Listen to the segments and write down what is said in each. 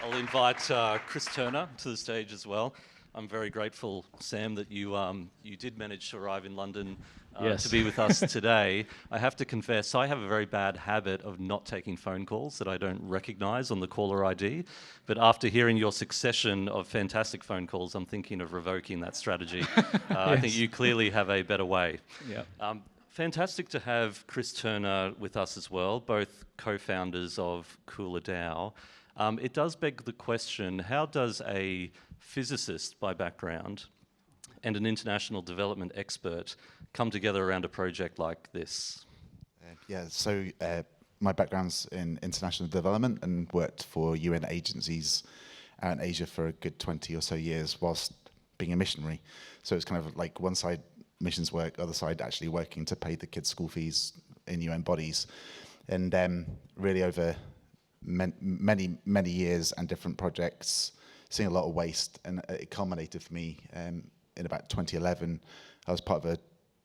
I'll invite Chris Turner to the stage as well. I'm very grateful, Sam, that you did manage to arrive in London Yes. to be with us today. I have to confess, I have a very bad habit of not taking phone calls that I don't recognise on the caller ID. But after hearing your succession of fantastic phone calls, I'm thinking of revoking that strategy. I think you clearly have a better way. Yeah. Fantastic to have Chris Turner with us as well, both co-founders of KulaDAO. It does beg the question, how does a physicist by background and an international development expert come together around a project like this? So my background's in international development and worked for UN agencies out in Asia for a good 20 or so years whilst being a missionary. So it's kind of like one side missions work, other side actually working to pay the kids' school fees in UN bodies. And really over many years and different projects, seeing a lot of waste, and it culminated for me in about 2011. I was part of a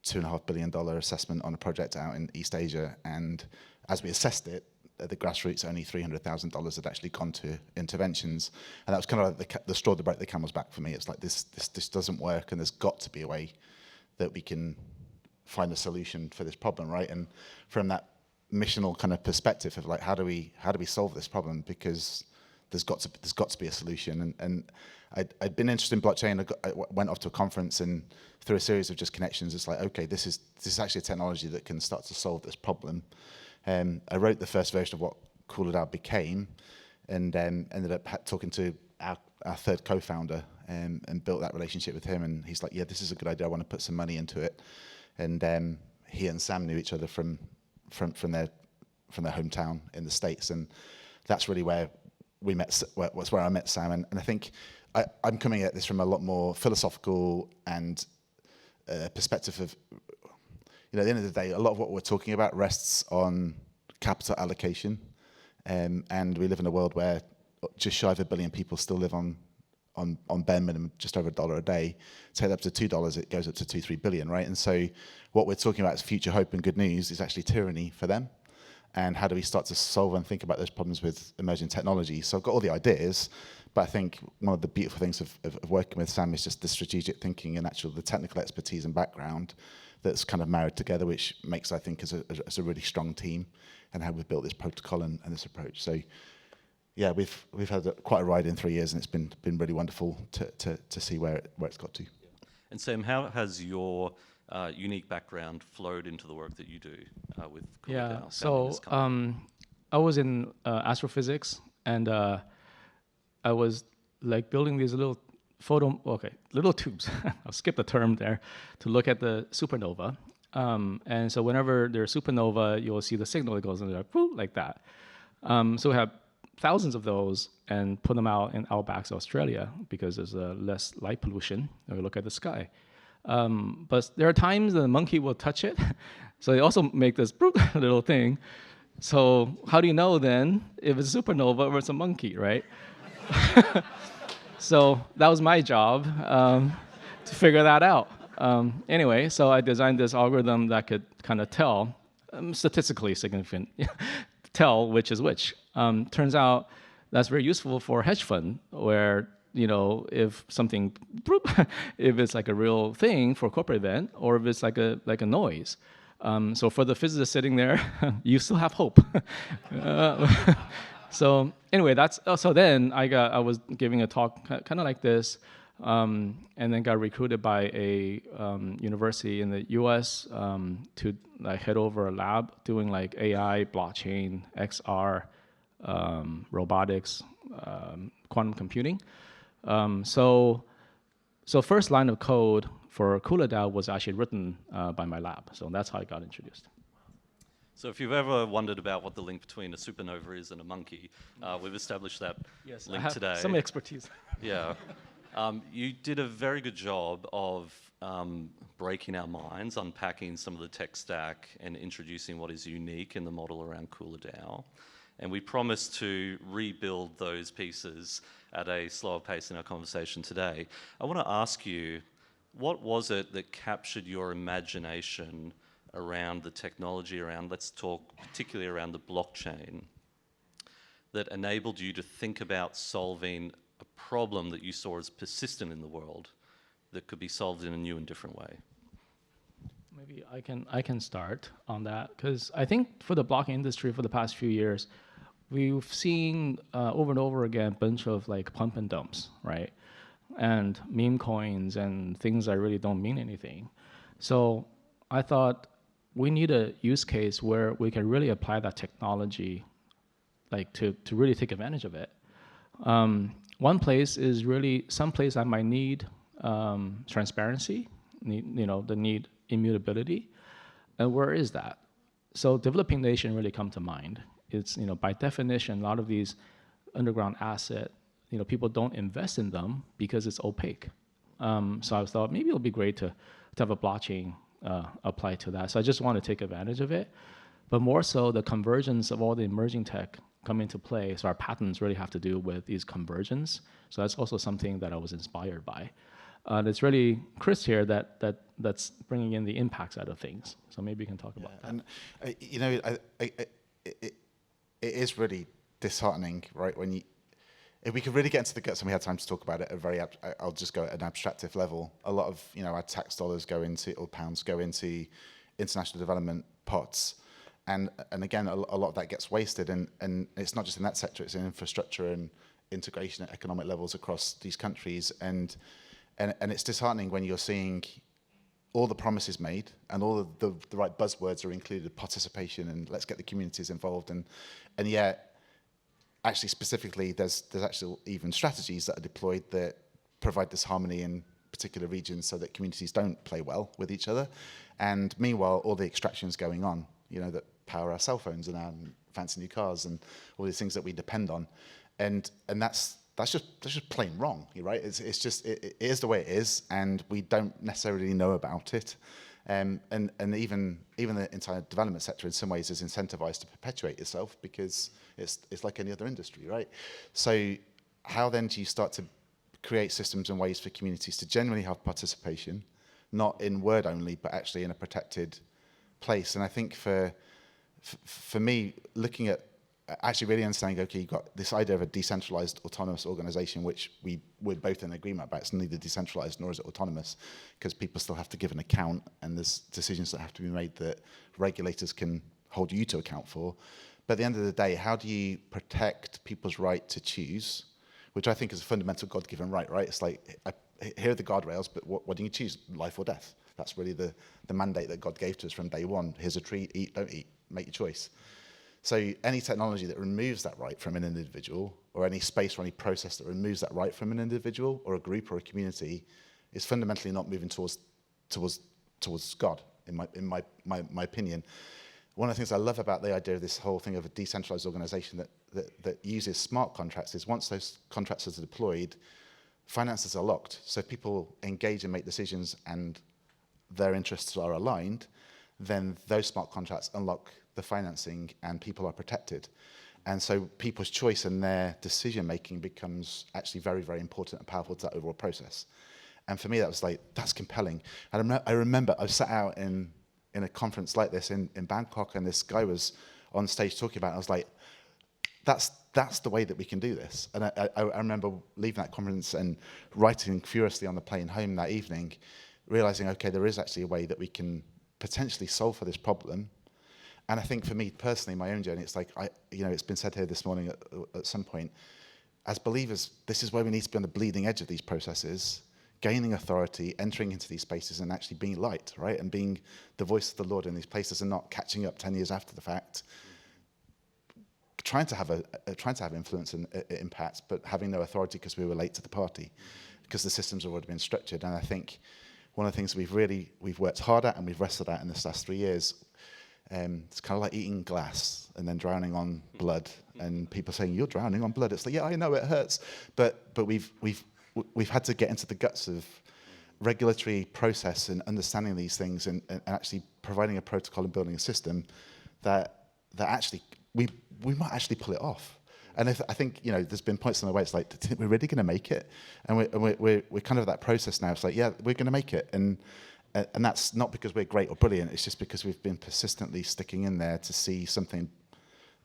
$2.5 billion assessment on a project out in East Asia, and as we assessed it, at the grassroots, only $300,000 had actually gone to interventions, and that was kind of like the straw that broke the camel's back for me. It's like this doesn't work, and there's got to be a way that we can find a solution for this problem, right? And from that missional kind of perspective of like, how do we solve this problem? Because there's got to be a solution. And I'd been interested in blockchain. I went off to a conference, and through a series of just connections, it's like, okay, this is actually a technology that can start to solve this problem. I wrote the first version of what KulaDAO became, and ended up talking to our third co-founder and built that relationship with him. And he's like, yeah, this is a good idea. I want to put some money into it. And he and Sam knew each other from their hometown in the States, and that's really where we met. Was where I met Sam, and I think I'm coming at this from a lot more philosophical and perspective of, at the end of the day, a lot of what we're talking about rests on capital allocation, and we live in a world where just shy of 1 billion people still live on bare minimum, just over $1 a day. Take that up to $2, it goes up to 2-3 billion, right? And so what we're talking about is future hope and good news is actually tyranny for them. And how do we start to solve and think about those problems with emerging technology? So I've got all the ideas, but I think one of the beautiful things of working with Sam is just the strategic thinking and actual the technical expertise and background that's kind of married together, which makes, I think, as a really strong team, and how we've built this protocol and this approach. So yeah, we've had quite a ride in 3 years, and it's been really wonderful to see where it's got to. And Sam, how has your unique background flowed into the work that you do with KulaDAO? Yeah, so I was in astrophysics, and I was like building these little little tubes. I'll skip the term there, to look at the supernova. And so whenever there's supernova, you'll see the signal that goes in there, like that. So we have thousands of those and put them out in outbacks of Australia because there's less light pollution when we look at the sky. But there are times the monkey will touch it. So they also make this little thing. So how do you know then if it's a supernova or it's a monkey, right? So that was my job to figure that out. Anyway, so I designed this algorithm that could kind of tell, statistically significant, tell which is which. Turns out that's very useful for a hedge fund, where if something, if it's like a real thing for a corporate event, or if it's like a noise. So for the physicist sitting there, you still have hope. So anyway, so then I was giving a talk kind of like this, and then got recruited by a university in the U.S. To head over a lab doing like AI, blockchain, XR, robotics, quantum computing. So first line of code for KulaDAO was actually written by my lab. So that's how I got introduced. So if you've ever wondered about what the link between a supernova is and a monkey, we've established that link I have today. Some expertise. Yeah. You did a very good job of breaking our minds, unpacking some of the tech stack and introducing what is unique in the model around KulaDAO. And we promise to rebuild those pieces at a slower pace in our conversation today. I want to ask you, what was it that captured your imagination around the technology, let's talk particularly around the blockchain, that enabled you to think about solving a problem that you saw as persistent in the world that could be solved in a new and different way? Maybe I can start on that, because I think for the blockchain industry for the past few years, we've seen over and over again a bunch of like pump and dumps, right? And meme coins and things that really don't mean anything. So I thought we need a use case where we can really apply that technology, like to really take advantage of it. One place is really some place I might need transparency, need immutability, and where is that? So developing nation really come to mind. It's by definition a lot of these underground asset, people don't invest in them because it's opaque. So I thought maybe it'll be great to have a blockchain apply to that. So I just want to take advantage of it, but more so the convergence of all the emerging tech come into play. So our patents really have to do with these convergence. So that's also something that I was inspired by. And it's really Chris here that's bringing in the impact side of things. So maybe you can talk about that. And it is really disheartening, right? If we could really get into the guts and we had time to talk about it at I'll just go at an abstractive level. A lot of our tax dollars or pounds go into international development pots, and again a lot of that gets wasted. And it's not just in that sector; it's in infrastructure and integration at economic levels across these countries. And it's disheartening when you're seeing all the promises made and all of the right buzzwords are included: participation and let's get the communities involved, and yet. Actually, specifically, there's actually even strategies that are deployed that provide this harmony in particular regions so that communities don't play well with each other. And meanwhile, all the extractions going on, that power our cell phones and our fancy new cars and all these things that we depend on, and that's just plain wrong, right? It's just it is the way it is, and we don't necessarily know about it. And even the entire development sector in some ways is incentivized to perpetuate itself because it's like any other industry, right? So how then do you start to create systems and ways for communities to genuinely have participation, not in word only, but actually in a protected place? And I think for me, looking at actually really understanding, okay, you've got this idea of a decentralized autonomous organization, which we're both in agreement about. It's neither decentralized nor is it autonomous, because people still have to give an account and there's decisions that have to be made that regulators can hold you to account for. But at the end of the day, how do you protect people's right to choose, which I think is a fundamental God-given right? It's like, here are the guardrails, but what do you choose, life or death? That's really the mandate that God gave to us from day one. Here's a tree, eat, don't eat, make your choice. So any technology that removes that right from an individual, or any space or any process that removes that right from an individual or a group or a community, is fundamentally not moving towards God, in my opinion. One of the things I love about the idea of this whole thing of a decentralized organization that uses smart contracts is once those contracts are deployed, finances are locked. So if people engage and make decisions and their interests are aligned, then those smart contracts unlock the financing and people are protected. And so people's choice and their decision making becomes actually very, very important and powerful to that overall process. And for me, that was like, that's compelling. And I remember I was sat out in a conference like this in Bangkok, and this guy was on stage talking about it. I was like, that's the way that we can do this. And I remember leaving that conference and writing furiously on the plane home that evening, realizing, okay, there is actually a way that we can potentially solve for this problem. And I think for me personally, my own journey, it's like, it's been said here this morning at some point, as believers, this is where we need to be on the bleeding edge of these processes, gaining authority, entering into these spaces and actually being light, right? And being the voice of the Lord in these places and not catching up 10 years after the fact, trying to have influence and impact, but having no authority because we were late to the party, because the systems have already been structured. And I think one of the things we've worked hard at and we've wrestled at in this last 3 years, it's kind of like eating glass and then drowning on blood, and people saying you're drowning on blood. It's like, yeah, I know it hurts, but we've had to get into the guts of regulatory process and understanding these things and actually providing a protocol and building a system that actually we might actually pull it off. And I think there's been points on the way it's like, we're really going to make it, and we're kind of at that process now. It's like, yeah, we're going to make it, and that's not because we're great or brilliant. It's just because we've been persistently sticking in there to see something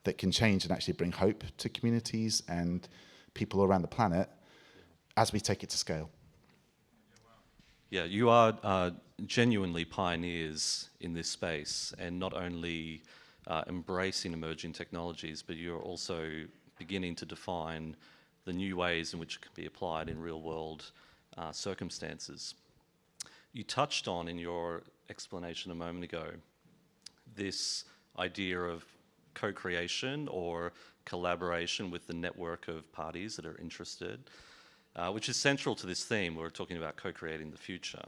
that can change and actually bring hope to communities and people around the planet as we take it to scale. Yeah, you are genuinely pioneers in this space, and not only embracing emerging technologies, but you're also beginning to define the new ways in which it can be applied in real-world circumstances. You touched on, in your explanation a moment ago, this idea of co-creation or collaboration with the network of parties that are interested, which is central to this theme. We're talking about co-creating the future.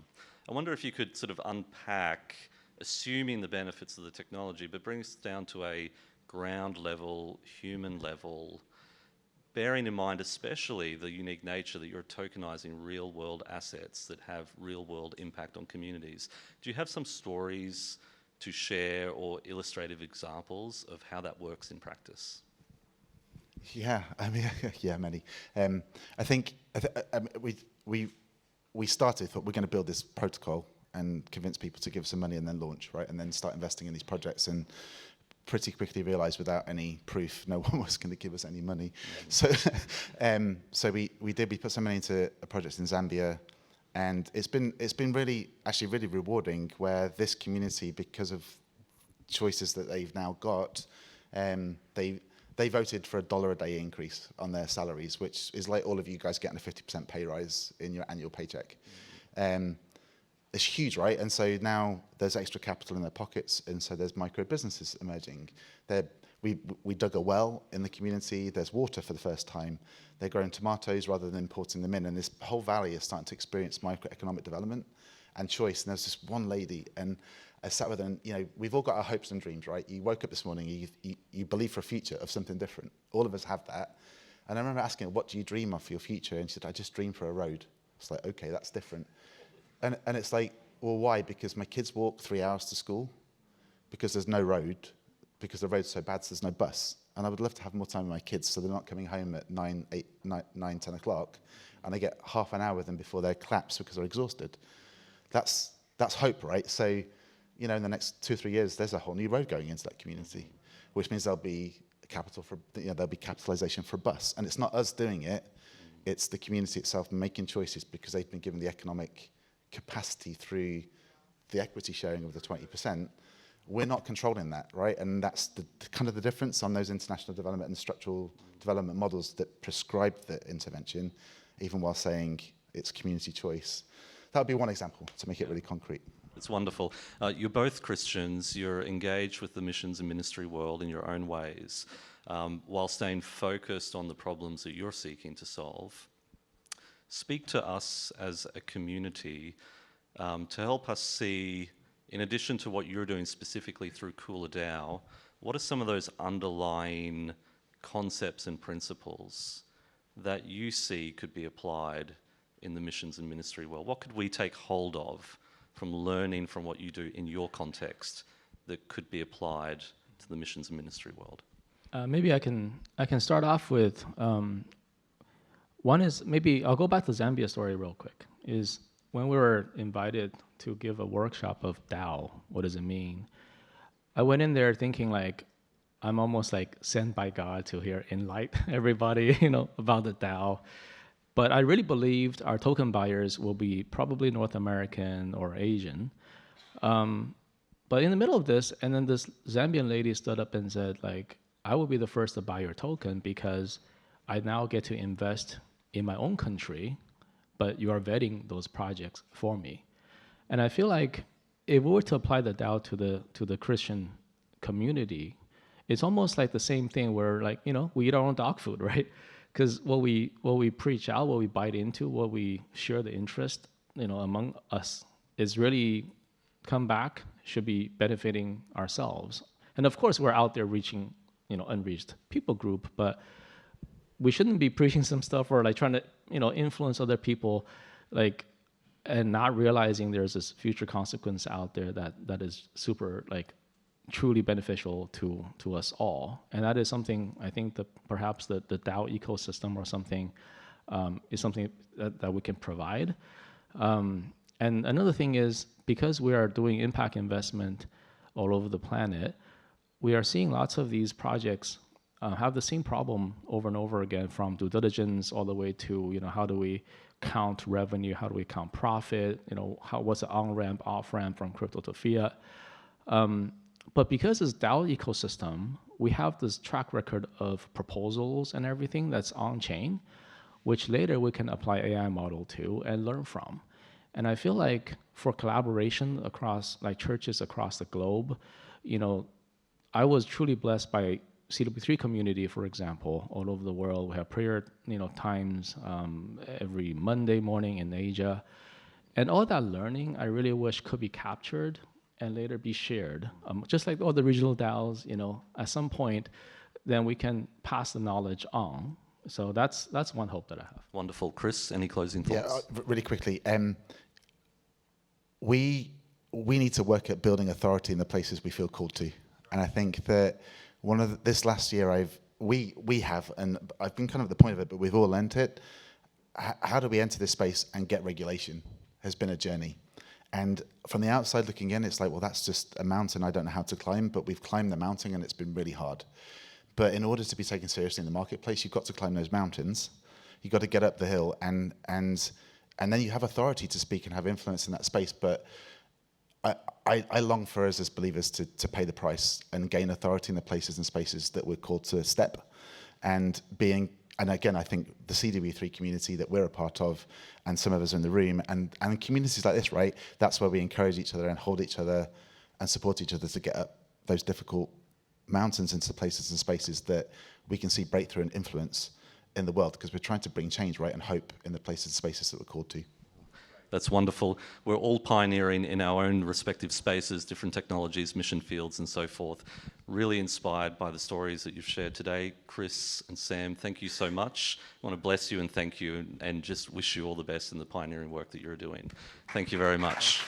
I wonder if you could sort of unpack, assuming the benefits of the technology, but bring us down to a ground level, human level, bearing in mind especially the unique nature that you're tokenizing real world assets that have real world impact on communities. Do you have some stories to share or illustrative examples of how that works in practice? Yeah, I mean, yeah, many. I think we started, thought we're going to build this protocol and convince people to give some money and then launch, right? And then start investing in these projects, and pretty quickly realized without any proof, no one was going to give us any money. Mm-hmm. So we put some money into a project in Zambia, and it's been really rewarding, where this community, because of choices that they've now got, they voted for $1 a day increase on their salaries, which is like all of you guys getting a 50% pay rise in your annual paycheck. It's huge, right? And so now there's extra capital in their pockets, and so there's micro businesses emerging. We dug a well in the community. There's water for the first time. They're growing tomatoes rather than importing them in, and this whole valley is starting to experience microeconomic development and choice. And there's this one lady, and I sat with her, and we've all got our hopes and dreams, right? You woke up this morning, you believe for a future of something different. All of us have that. And I remember asking her, what do you dream of for your future? And she said, I just dream for a road. It's like, okay, that's different. And it's like, well, why? Because my kids walk 3 hours to school, because there's no road, because the road's so bad, so there's no bus. And I would love to have more time with my kids, so they're not coming home at 9, 10 o'clock, and I get half an hour with them before they collapse because they're exhausted. That's hope, right? So, in the next 2 or 3 years, there's a whole new road going into that community, which means there'll be there'll be capitalization for a bus. And it's not us doing it, it's the community itself making choices because they've been given the economic capacity through the equity sharing of the 20%. We're not controlling that, right? And that's the kind of the difference on those international development and structural development models that prescribe the intervention, even while saying it's community choice. That would be one example to make it really concrete. It's wonderful. You're both Christians. You're engaged with the missions and ministry world in your own ways, while staying focused on the problems that you're seeking to solve. Speak to us as a community to help us see, in addition to what you're doing specifically through KulaDAO, what are some of those underlying concepts and principles that you see could be applied in the missions and ministry world? What could we take hold of from learning from what you do in your context that could be applied to the missions and ministry world? Maybe I can start off with one is, maybe I'll go back to Zambia story real quick. Is when we were invited to give a workshop of DAO, what does it mean? I went in there thinking like I'm almost like sent by God to here enlighten everybody, about the DAO. But I really believed our token buyers will be probably North American or Asian. But in the middle of this, and then this Zambian lady stood up and said, like, I will be the first to buy your token because I now get to invest in my own country, but you are vetting those projects for me. And I feel like if we were to apply the DAO to the Christian community, it's almost like the same thing where, like, we eat our own dog food, right? Because what we preach out, what we bite into, what we share the interest, among us is really come back, should be benefiting ourselves. And of course, we're out there reaching, unreached people group, but we shouldn't be preaching some stuff or like trying to, influence other people, like, and not realizing there's this future consequence out there that is super, like, truly beneficial to us all. And that is something I think that perhaps the DAO ecosystem or something is something that we can provide. And another thing is, because we are doing impact investment all over the planet, we are seeing lots of these projects have the same problem over and over again, from due diligence all the way to, how do we count revenue, how do we count profit, what's the on-ramp, off-ramp from crypto to fiat. But because it's DAO ecosystem, we have this track record of proposals and everything that's on-chain, which later we can apply AI model to and learn from. And I feel like for collaboration across like churches across the globe, I was truly blessed by CW3 community, for example, all over the world. We have prayer, times every Monday morning in Asia. And all that learning, I really wish could be captured and later be shared. Just like all the regional DAOs, at some point, then we can pass the knowledge on. So that's one hope that I have. Wonderful. Chris, any closing thoughts? Yeah, really quickly. We need to work at building authority in the places we feel called to. And I think that this last year we have, and I've been kind of at the point of it, but we've all learnt it. How do we enter this space and get regulation has been a journey. And from the outside looking in, it's like, well, that's just a mountain I don't know how to climb, but we've climbed the mountain and it's been really hard. But in order to be taken seriously in the marketplace, you've got to climb those mountains. You've got to get up the hill, and then you have authority to speak and have influence in that space. But I long for us as believers to pay the price and gain authority in the places and spaces that we're called to step. And again, I think the CW3 community that we're a part of, and some of us in the room, and communities like this, right? That's where we encourage each other and hold each other and support each other to get up those difficult mountains into places and spaces that we can see breakthrough and influence in the world, because we're trying to bring change, right, and hope in the places and spaces that we're called to. That's wonderful. We're all pioneering in our own respective spaces, different technologies, mission fields, and so forth. Really inspired by the stories that you've shared today. Chris and Sam, thank you so much. I want to bless you and thank you, and just wish you all the best in the pioneering work that you're doing. Thank you very much.